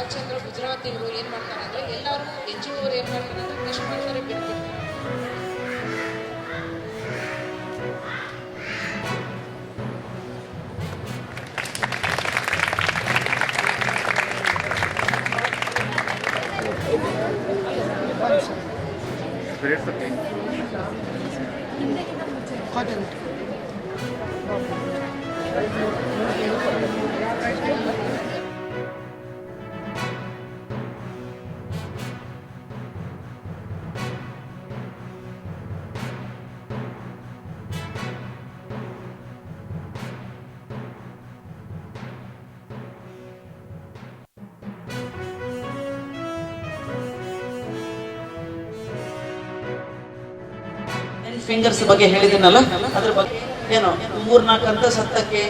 ಬಾಲಚಂದ್ರ ಗುಜರಾತ್ ಇವರು ಏನು ಮಾಡ್ತಾರೆ ಅಂದರೆ ಎಲ್ಲರೂ NGO ಅವ್ರು ಏನು ಮಾಡ್ತಾರೆ ಅಂದರೆ ಟೆಸ್ಟ್ ಮಾಡ್ತಾರೆ ಬಿಡ್ತಾರೆ. ಫಿಂಗರ್ಸ್ ಬಗ್ಗೆ ಹೇಳಿದಿನಲ್ಲ, ಅದ್ರ ಬಗ್ಗೆ ಏನು 3-4 ಅಂತ ಸತ್ತಕ್ಕೆ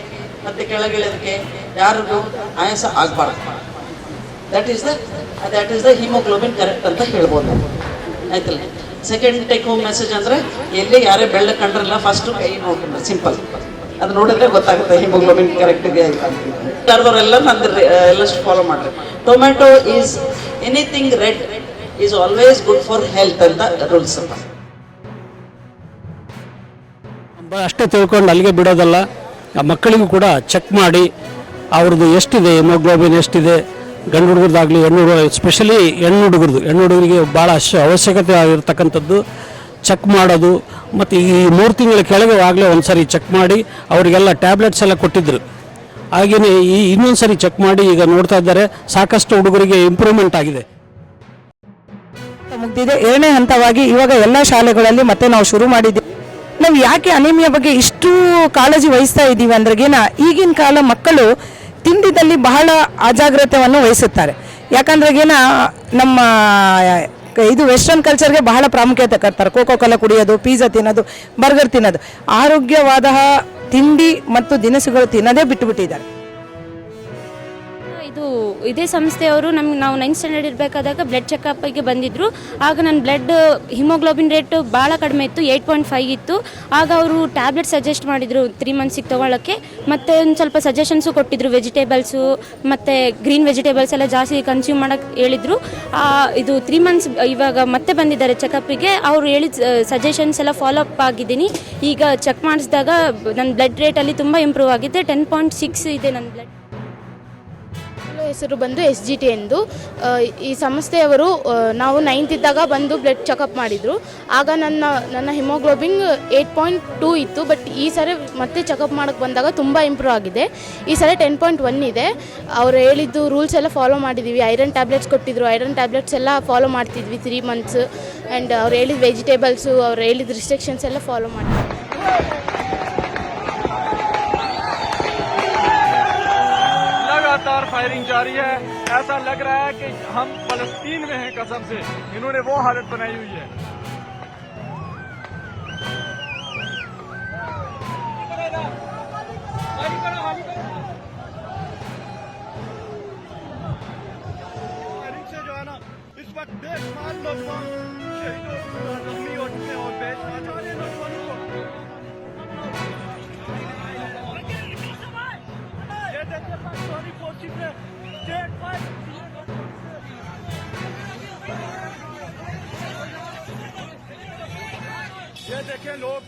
ಮತ್ತೆ ಕೆಳಗಿಳಿಯೋದಕ್ಕೆ ಯಾರಿಗೂ ಆಯಾಸ ಆಗಬಾರ್ದು. That is the haemoglobin correct ಅಂತ ಹೇಳ್ಬೋದು. ಆಯ್ತಲ್ಲ. ಸೆಕೆಂಡ್ ಟೇಕ್ ಹೋಮ್ ಮೆಸೇಜ್ ಅಂದ್ರೆ ಎಲ್ಲಿ ಯಾರೇ ಬೆಳ್ಳ ಕಂಡ್ರಲ್ಲ ಫಸ್ಟ್ ಕೈ ನೋಡ್ಕೊಂಡ್ರೆ ಸಿಂಪಲ್, ಅದು ನೋಡಿದ್ರೆ ಗೊತ್ತಾಗುತ್ತೆ ಹಿಮೋಗ್ಲೋಬಿನ್ ಕರೆಕ್ಟ್ ಇದೆ ಎಲ್ಲ ಎಲ್ಲಷ್ಟು ಫಾಲೋ ಮಾಡ್ರಿ. Tomato is anything red is always good for health ಅಂತ ರೂಲ್ಸ್. ಅಷ್ಟೇ ತಿಳ್ಕೊಂಡು ಅಲ್ಲಿಗೆ ಬಿಡೋದಲ್ಲ, ಆ ಮಕ್ಕಳಿಗೂ ಕೂಡ ಚೆಕ್ ಮಾಡಿ ಅವ್ರದ್ದು ಎಷ್ಟಿದೆ, ಹಿಮೋಗ್ಲೋಬಿನ್ ಎಷ್ಟಿದೆ, ಗಂಡು ಹುಡುಗರದಾಗಲಿ ಹೆಣ್ಣು ಹುಡುಗರು, ಎಸ್ಪೆಷಲಿ ಹೆಣ್ಣು ಹುಡುಗರಿಗೆ ಭಾಳ ಅವಶ್ಯಕತೆ ಆಗಿರ್ತಕ್ಕಂಥದ್ದು ಚೆಕ್ ಮಾಡೋದು. ಮತ್ತು ಈ 3 ತಿಂಗಳ ಕೆಳಗೆ ಆಗಲೇ ಒಂದು ಸರಿ ಚೆಕ್ ಮಾಡಿ ಅವರಿಗೆಲ್ಲ ಟ್ಯಾಬ್ಲೆಟ್ಸ್ ಎಲ್ಲ ಕೊಟ್ಟಿದ್ದರು. ಹಾಗೆಯೇ ಈ ಇನ್ನೊಂದು ಸರಿ ಚೆಕ್ ಮಾಡಿ ಈಗ ನೋಡ್ತಾ ಇದ್ದಾರೆ, ಸಾಕಷ್ಟು ಹುಡುಗರಿಗೆ ಇಂಪ್ರೂವ್ಮೆಂಟ್ ಆಗಿದೆ. ಮುಗ್ದಿದೆ. 2ನೇ ಹಂತವಾಗಿ ಇವಾಗ ಎಲ್ಲ ಶಾಲೆಗಳಲ್ಲಿ ಮತ್ತೆ ನಾವು ಶುರು ಮಾಡಿದ್ದೀವಿ. ನಾವು ಯಾಕೆ ಅನಿಮಿಯಾ ಬಗ್ಗೆ ಇಷ್ಟು ಕಾಳಜಿ ವಹಿಸ್ತಾ ಇದ್ದೀವಿ ಅಂದ್ರೆಗೇನ ಈಗಿನ ಕಾಲ ಮಕ್ಕಳು ತಿಂಡಿದಲ್ಲಿ ಬಹಳ ಅಜಾಗ್ರತೆಯನ್ನು ವಹಿಸುತ್ತಾರೆ. ಯಾಕಂದ್ರೆಗೇನ ನಮ್ಮ ಇದು ವೆಸ್ಟರ್ನ್ ಕಲ್ಚರ್ಗೆ ಬಹಳ ಪ್ರಾಮುಖ್ಯತೆ ಕೊಡ್ತಾರೆ. ಕೋಕೋ ಕೋಲಾ ಕುಡಿಯೋದು, ಪಿಜ್ಜಾ ತಿನ್ನೋದು, ಬರ್ಗರ್ ತಿನ್ನೋದು, ಆರೋಗ್ಯವಾದ ತಿಂಡಿ ಮತ್ತು ದಿನಸುಗಳು ತಿನ್ನೋದೇ ಬಿಟ್ಟುಬಿಟ್ಟಿದ್ದಾರೆ. ಇದೇ ಸಂಸ್ಥೆಯವರು ನಾವು 9th ಸ್ಟ್ಯಾಂಡರ್ಡ್ ಇರಬೇಕಾದಾಗ ಬ್ಲಡ್ ಚೆಕಪ್ಗೆ ಬಂದಿದ್ದರು. ಆಗ ನನ್ನ ಬ್ಲಡ್ ಹಿಮೋಗ್ಲೋಬಿನ್ ರೇಟ್ ಭಾಳ ಕಡಿಮೆ ಇತ್ತು, 8.5 ಇತ್ತು. ಆಗ ಅವರು ಟ್ಯಾಬ್ಲೆಟ್ ಸಜೆಸ್ಟ್ ಮಾಡಿದರು 3 ಮಂತ್ಸಿಗೆ ತೊಗೊಳ್ಳೋಕ್ಕೆ. ಮತ್ತು ಒಂದು ಸ್ವಲ್ಪ ಸಜೆಷನ್ಸು ಕೊಟ್ಟಿದ್ದರು, ವೆಜಿಟೇಬಲ್ಸು ಮತ್ತು ಗ್ರೀನ್ ವೆಜಿಟೇಬಲ್ಸ್ ಎಲ್ಲ ಜಾಸ್ತಿ ಕನ್ಸ್ಯೂಮ್ ಮಾಡೋಕ್ಕೆ ಹೇಳಿದರು. ಇದು 3 ಮಂತ್ಸ್ ಇವಾಗ ಮತ್ತೆ ಬಂದಿದ್ದಾರೆ ಚೆಕಪ್ಪಿಗೆ. ಅವರು ಹೇಳಿದ ಸಜೆಷನ್ಸ್ ಎಲ್ಲ ಫಾಲೋ ಅಪ್ ಆಗಿದ್ದೀನಿ. ಈಗ ಚೆಕ್ ಮಾಡಿಸಿದಾಗ ನನ್ನ ಬ್ಲಡ್ ರೇಟಲ್ಲಿ ತುಂಬ ಇಂಪ್ರೂವ್ ಆಗಿದೆ. 10.6 ಇದೆ ನನ್ನ ಬ್ಲಡ್. ಹೆಸರು ಬಂದು SGT ಎಂದು. ಈ ಸಂಸ್ಥೆಯವರು ನಾವು 9th ಇದ್ದಾಗ ಬಂದು ಬ್ಲಡ್ ಚೆಕಪ್ ಮಾಡಿದರು. ಆಗ ನನ್ನ ಹಿಮೋಗ್ಲೋಬಿನ್ 8.2 ಇತ್ತು. ಬಟ್ ಈ ಸರಿ ಮತ್ತೆ ಚೆಕಪ್ ಮಾಡೋಕ್ಕೆ ಬಂದಾಗ ತುಂಬ ಇಂಪ್ರೂವ್ ಆಗಿದೆ. ಈ ಸರಿ 10.1 ಇದೆ. ಅವರು ಹೇಳಿದ್ದು ರೂಲ್ಸ್ ಎಲ್ಲ ಫಾಲೋ ಮಾಡಿದ್ದೀವಿ. ಐರನ್ ಟ್ಯಾಬ್ಲೆಟ್ಸ್ ಕೊಟ್ಟಿದ್ದರು, ಐರನ್ ಟ್ಯಾಬ್ಲೆಟ್ಸ್ ಎಲ್ಲ ಫಾಲೋ ಮಾಡ್ತಿದ್ವಿ 3 ಮಂತ್ಸ್. ಆ್ಯಂಡ್ ಅವ್ರು ಹೇಳಿದ ವೆಜಿಟೇಬಲ್ಸು, ಅವ್ರು ಹೇಳಿದ ರಿಸ್ಟ್ರಿಕ್ಷನ್ಸ್ ಎಲ್ಲ ಫಾಲೋ ಮಾಡ್ತೀವಿ. लगातार फायरिंग जारी है. ऐसा लग रहा है कि हम फलस्तीन में हैं. कसम से इन्होंने वो हालत बनाई हुई है. फायरिंग से जो है ना इस वक्त बेशुमार नौजवान शहीद और जख्मी हो चुके हैं और बेशुमार नौजवानों को ये देखें लोग